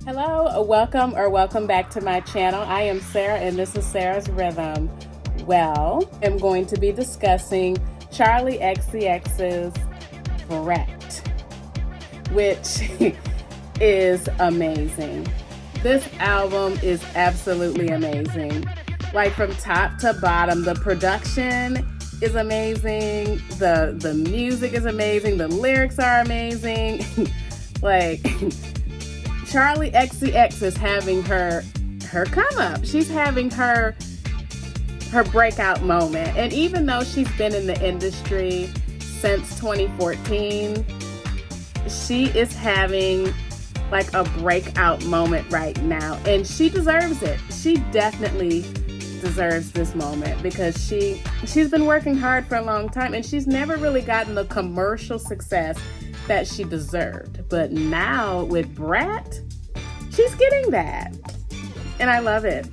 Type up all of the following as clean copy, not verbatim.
Hello, welcome back to my channel. I am Sarah and this is Sarah's Rhythm. Well, I'm going to be discussing Charli XCX's Brat, which is amazing. This album is absolutely amazing. Like from top to bottom, the production is amazing, the music is amazing, the lyrics are amazing. Like Charli XCX is having her come up. She's having her breakout moment. And even though she's been in the industry since 2014, she is having like a breakout moment right now. And she deserves it. She definitely deserves this moment because she's been working hard for a long time and she's never really gotten the commercial success that she deserved. But now with Brat, she's getting that. And I love it.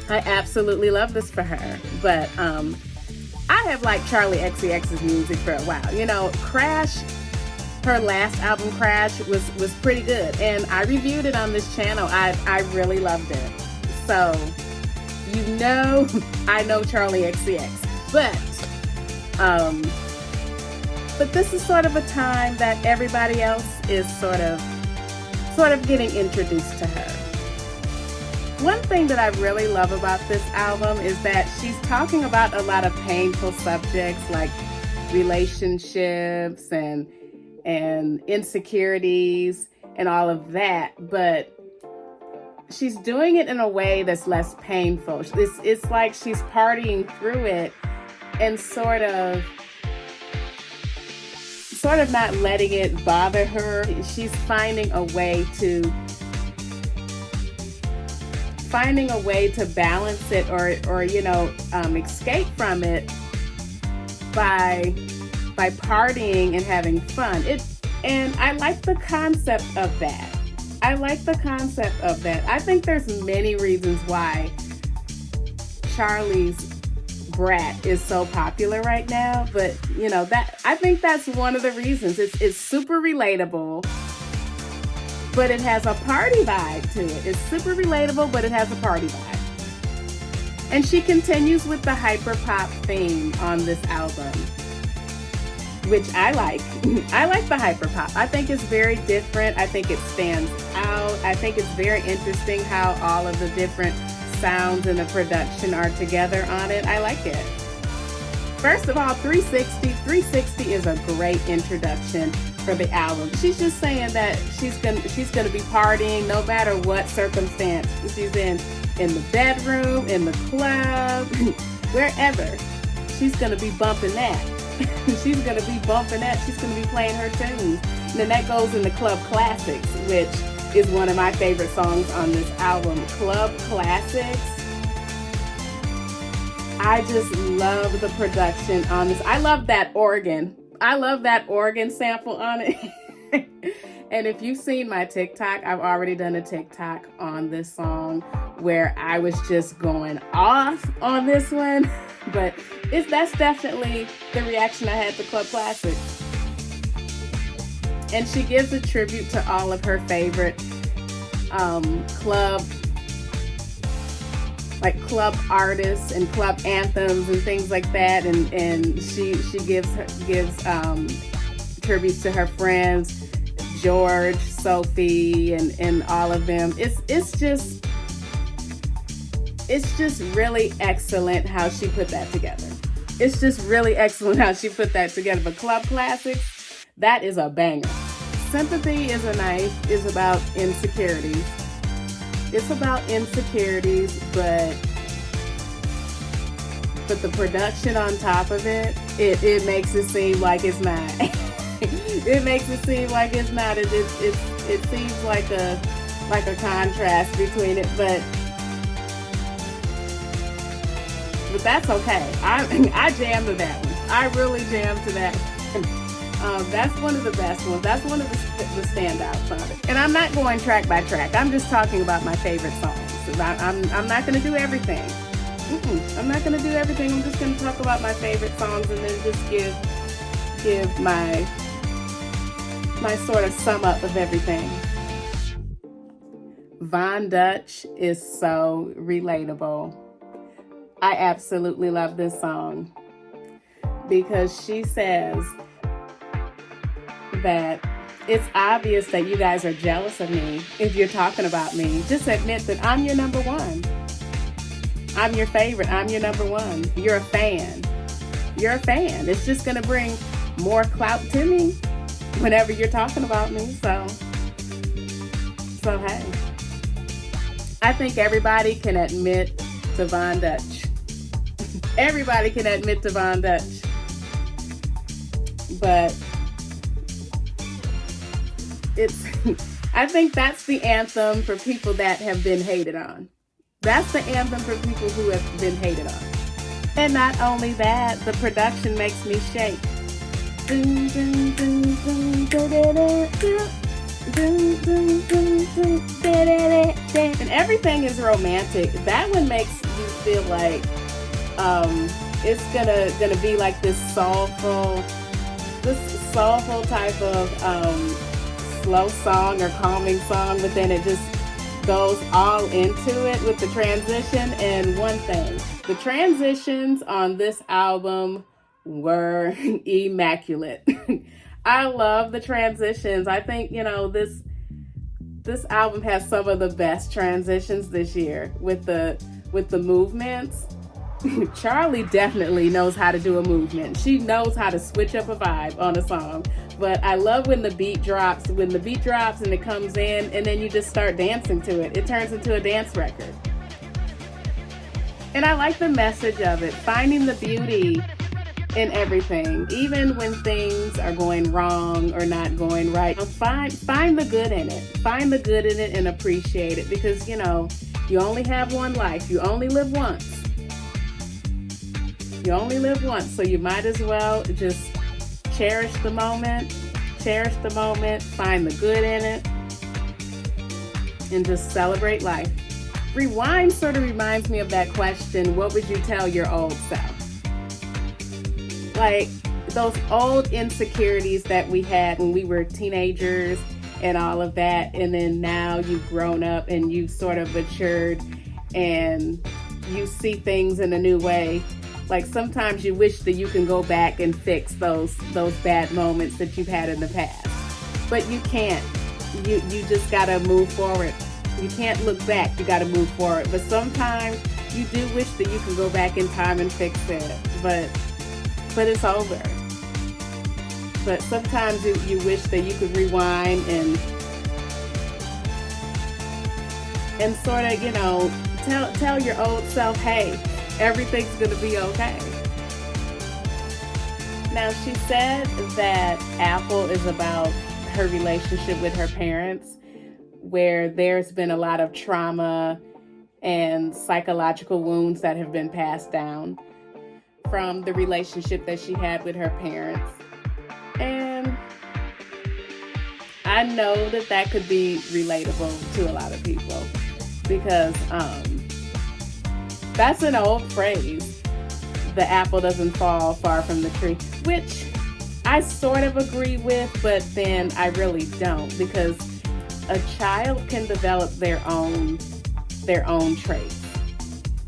I absolutely love this for her. But I have liked Charli XCX's music for a while. You know, Crash, her last album Crash was pretty good. And I reviewed it on this channel. I really loved it. So, you know, I know Charli XCX. But this is sort of a time that everybody else is sort of getting introduced to her. One thing that I really love about this album is that she's talking about a lot of painful subjects like relationships and insecurities and all of that, but she's doing it in a way that's less painful. It's like she's partying through it and sort of not letting it bother her. She's finding a way to balance it or escape from it by partying and having fun. And I like the concept of that. I think there's many reasons why Charli's Brat is so popular right now, but you know, that I think that's one of the reasons. It's super relatable, but it has a party vibe to it. It's super relatable, but it has a party vibe. And she continues with the hyper pop theme on this album, which I like. I like the hyper pop. I think it's very different. I think it stands out. I think it's very interesting how all of the different sounds and the production are together on it. I like it. First of all, 360 is a great introduction for the album. She's just saying that she's gonna be partying no matter what circumstance she's in the bedroom, in the club, wherever. She's gonna be bumping that. She's gonna be bumping that. She's gonna be playing her tunes. And then that goes into Club Classics, which is one of my favorite songs on this album. Club Classics. I just love the production on this. I love that organ. I love that organ sample on it. And if you've seen my TikTok, I've already done a TikTok on this song where I was just going off on this one. But that's definitely the reaction I had to Club Classics. And she gives a tribute to all of her favorite club artists and club anthems and things like that. And she gives tributes to her friends, George, Sophie, and all of them. It's just really excellent how she put that together. It's just really excellent how she put that together. But Club Classics, that is a banger. Sympathy is about insecurities. It's about insecurities, but the production on top of it makes it seem like it's not. It makes it seem like it's not. It seems like a contrast between it, but that's okay. I jammed to that one. I really jammed to that one. That's one of the best ones. That's one of the standouts on it. And I'm not going track by track. I'm just talking about my favorite songs. I'm not going to do everything. I'm not going to do everything. I'm just going to talk about my favorite songs and then just give my sort of sum up of everything. Von Dutch is so relatable. I absolutely love this song because she says that it's obvious that you guys are jealous of me if you're talking about me. Just admit that I'm your number one. I'm your favorite. I'm your number one. You're a fan. You're a fan. It's just going to bring more clout to me whenever you're talking about me. So hey. I think everybody can admit to Von Dutch. Everybody can admit to Von Dutch. But I think that's the anthem for people that have been hated on. That's the anthem for people who have been hated on. And not only that, the production makes me shake. And everything is romantic. That one makes you feel like it's gonna be like this soulful type of slow song or calming song, but then it just goes all into it with the transition. And one thing, the transitions on this album were immaculate. I love the transitions. I think, this album has some of the best transitions this year with the movements. Charli definitely knows how to do a movement. She knows how to switch up a vibe on a song. But I love when the beat drops. When the beat drops and it comes in and then you just start dancing to it. It turns into a dance record. And I like the message of it. Finding the beauty in everything. Even when things are going wrong or not going right. Find the good in it. Find the good in it and appreciate it. Because, you only have one life. You only live once. You only live once, so you might as well just cherish the moment, find the good in it, and just celebrate life. Rewind sort of reminds me of that question, what would you tell your old self? Like those old insecurities that we had when we were teenagers and all of that, and then now you've grown up and you've sort of matured and you see things in a new way. Like sometimes you wish that you can go back and fix those bad moments that you've had in the past. But you can't. You just gotta move forward. You can't look back, you gotta move forward. But sometimes you do wish that you could go back in time and fix it. But it's over. But sometimes you wish that you could rewind and sort of, tell your old self, hey, everything's gonna be okay. Now, she said that Apple is about her relationship with her parents, where there's been a lot of trauma and psychological wounds that have been passed down from the relationship that she had with her parents. And I know that could be relatable to a lot of people because that's an old phrase. The apple doesn't fall far from the tree, which I sort of agree with, but then I really don't, because a child can develop their own traits.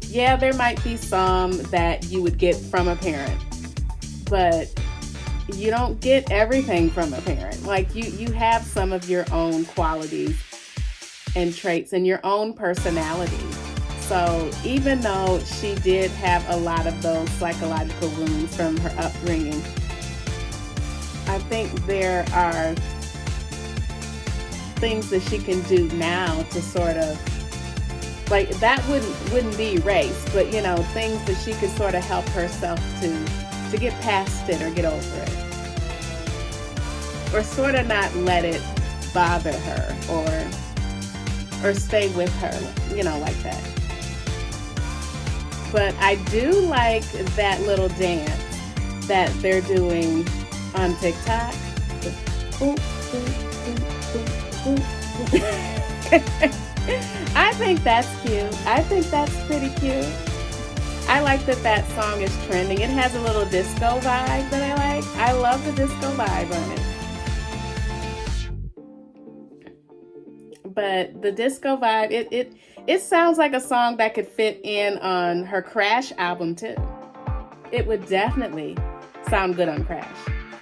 Yeah, there might be some that you would get from a parent, but you don't get everything from a parent. Like you have some of your own qualities and traits and your own personality. So even though she did have a lot of those psychological wounds from her upbringing, I think there are things that she can do now to sort of, like, that wouldn't be erased, but things that she could sort of help herself to get past it or get over it, or sort of not let it bother her or stay with her, like that. But I do like that little dance that they're doing on TikTok. I think that's cute. I think that's pretty cute. I like that song is trending. It has a little disco vibe that I like. I love the disco vibe on it. but the disco vibe, it sounds like a song that could fit in on her Crash album too. It would definitely sound good on Crash.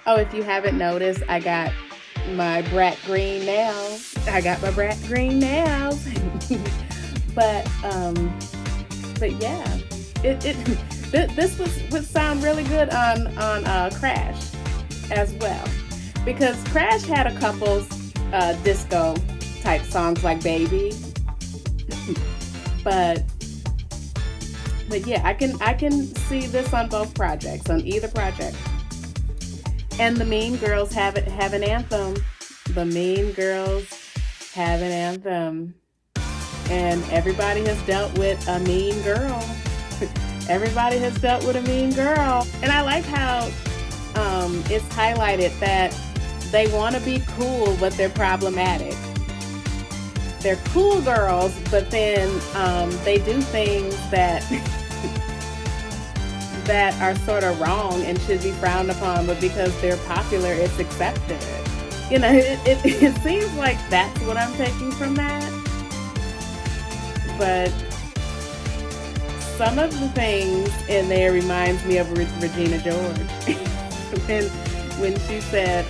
Oh, if you haven't noticed, I got my Brat green nails. I got my Brat green nails. but yeah, this would sound really good on Crash as well, because Crash had a couple disco type songs like Baby, but yeah, I can see this on both projects, on either project. And the Mean Girls have an anthem. The Mean Girls have an anthem. And everybody has dealt with a mean girl. Everybody has dealt with a mean girl. And I like how it's highlighted that they want to be cool, but they're problematic. They're cool girls, but then they do things that that are sort of wrong and should be frowned upon, but because they're popular, it's accepted. You know, it seems like that's what I'm taking from that. But some of the things in there reminds me of Regina George. when she said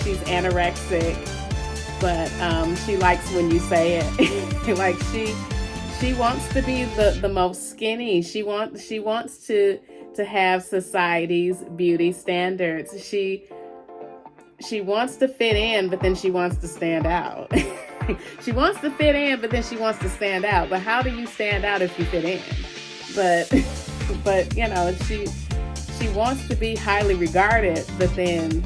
she's anorexic, but she likes when you say it. Like she wants to be the most skinny. She wants to have society's beauty standards. She wants to fit in, but then she wants to stand out. She wants to fit in, but then she wants to stand out. But how do you stand out if you fit in? But you know, she wants to be highly regarded, but then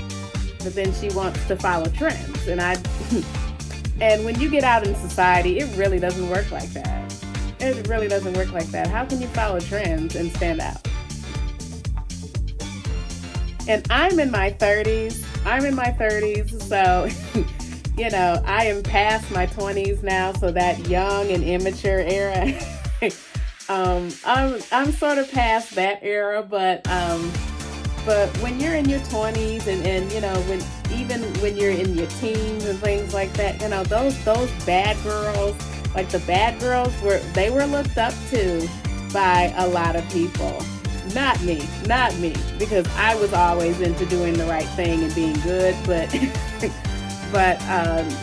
she wants to follow trends. And when you get out in society, it really doesn't work like that. It really doesn't work like that. How can you follow trends and stand out? And I'm in my 30s, so you know, I am past my 20s now, so that young and immature era. I'm sort of past that era, but when you're in your 20s and you know, when you're in your teens and things like that, you know, those bad girls, like the bad girls they were looked up to by a lot of people. Not me, because I was always into doing the right thing and being good, but but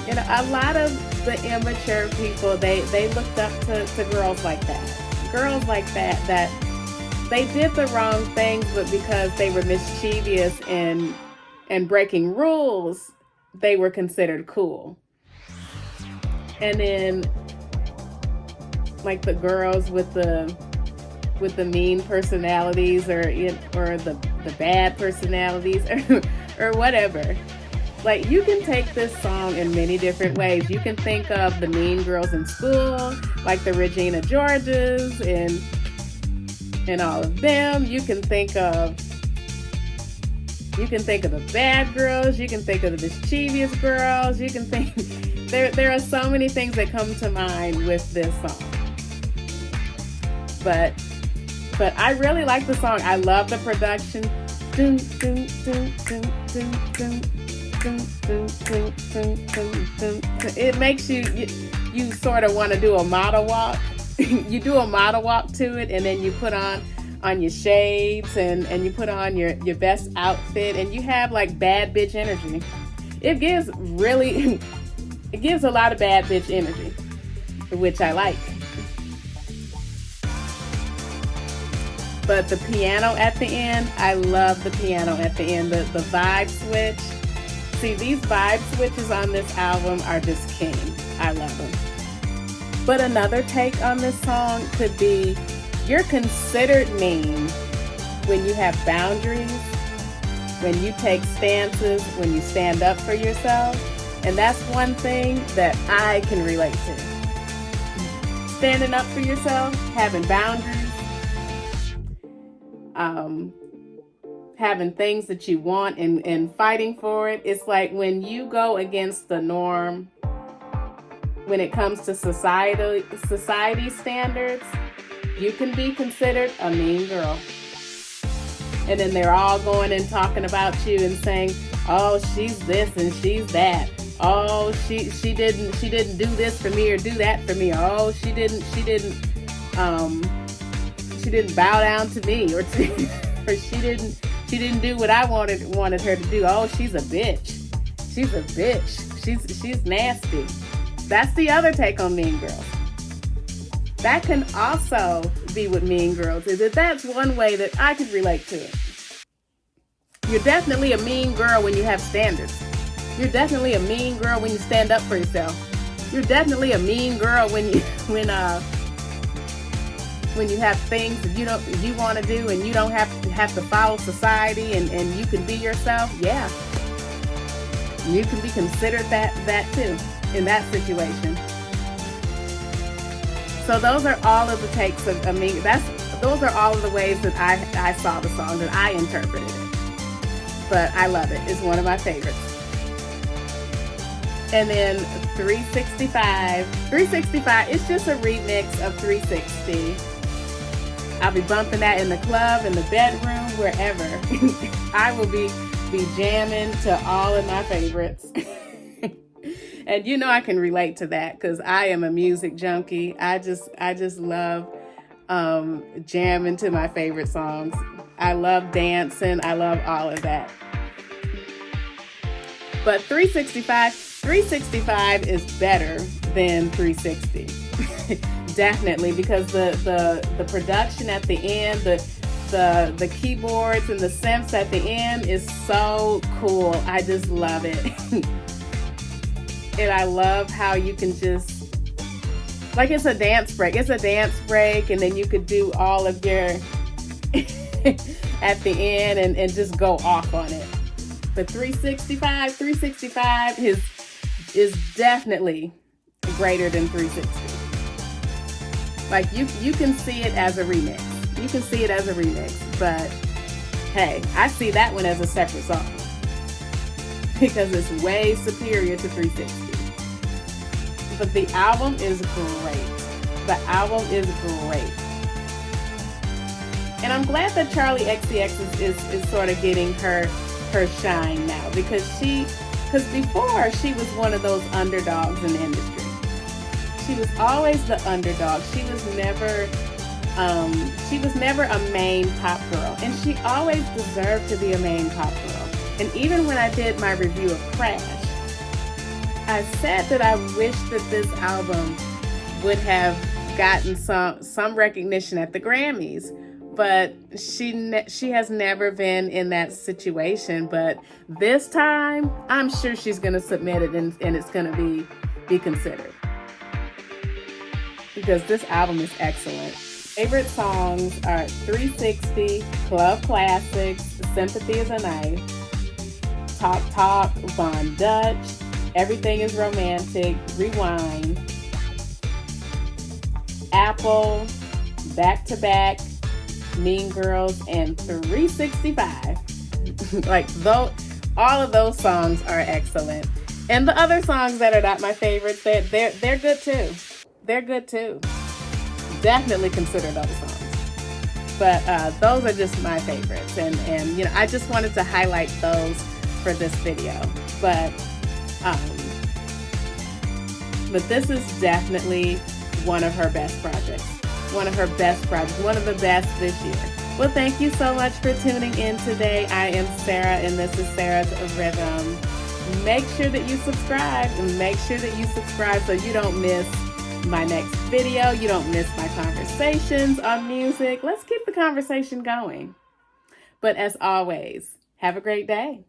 you know, a lot of the immature people, they looked up to girls like that they did the wrong things, but because they were mischievous and breaking rules, they were considered cool. And then like the girls with the mean personalities or the bad personalities or whatever. Like, you can take this song in many different ways. You can think of the mean girls in school, like the Regina Georges and all of them. You can think of the bad girls. You can think of the mischievous girls. You can think there are so many things that come to mind with this song. But I really like the song. I love the production. It makes you sort of want to do a model walk. You do a model walk to it, and then you put on your shades and you put on your best outfit, and you have like bad bitch energy. It gives a lot of bad bitch energy, which I like. But the piano at the end, I love the piano at the end, the vibe switch. See, these vibe switches on this album are just king. I love them. But another take on this song could be, you're considered mean when you have boundaries, when you take stances, when you stand up for yourself. And that's one thing that I can relate to. Standing up for yourself, having boundaries, having things that you want and fighting for it. It's like when you go against the norm when it comes to society standards, you can be considered a mean girl. And then they're all going and talking about you and saying, oh, she's this and she's that. oh, she didn't do this for me or do that for me. Oh, she didn't bow down to me, or she didn't do what I wanted her to do. Oh, she's a bitch. She's a bitch. She's nasty. That's the other take on Mean Girls. That can also be what Mean Girls is. That's one way that I could relate to it. You're definitely a mean girl when you have standards. You're definitely a mean girl when you stand up for yourself. You're definitely a mean girl when you have things that you want to do and you don't have to follow society, and you can be yourself. Yeah, you can be considered that too in that situation. So those are all of the takes of me. Those are all of the ways that I saw the song, that I interpreted it. But I love it. It's one of my favorites. And then 365. 365, it's just a remix of 360. I'll be bumping that in the club, in the bedroom, wherever. I will be jamming to all of my favorites. And you know I can relate to that because I am a music junkie. I just love jamming to my favorite songs. I love dancing. I love all of that. But 365 is better than 360. Definitely, because the production at the end, the keyboards and the synths at the end is so cool. I just love it. And I love how you can just, like, it's a dance break. It's a dance break, and then you could do all of your at the end and just go off on it. But 365 is definitely greater than 360. Like, you can see it as a remix. You can see it as a remix, but hey, I see that one as a separate song because it's way superior to 360. But the album is great. The album is great. And I'm glad that Charli XCX is sort of getting her shine now, because before she was one of those underdogs in the industry. She was always the underdog. She was never a main pop girl, and she always deserved to be a main pop girl. And even when I did my review of Crash, I said that I wish that this album would have gotten some recognition at the Grammys, but she has never been in that situation. But this time, I'm sure she's going to submit it, and it's going to be considered, because this album is excellent. Favorite songs are 360, Club Classics, Sympathy is a Knife, Talk Talk, Von Dutch, Everything is Romantic, Rewind, Apple, Back to Back, Mean Girls, and 365. All of those songs are excellent. And the other songs that are not my favorites, they're good too. They're good too. Definitely consider those songs. But those are just my favorites. And I just wanted to highlight those for this video. But this is definitely one of her best projects. One of the best this year. Well, thank you so much for tuning in today. I am Sarah, and this is Sarah's Rhythm. Make sure that you subscribe, so you don't miss my next video. You don't miss my conversations on music. Let's keep the conversation going. But as always, have a great day.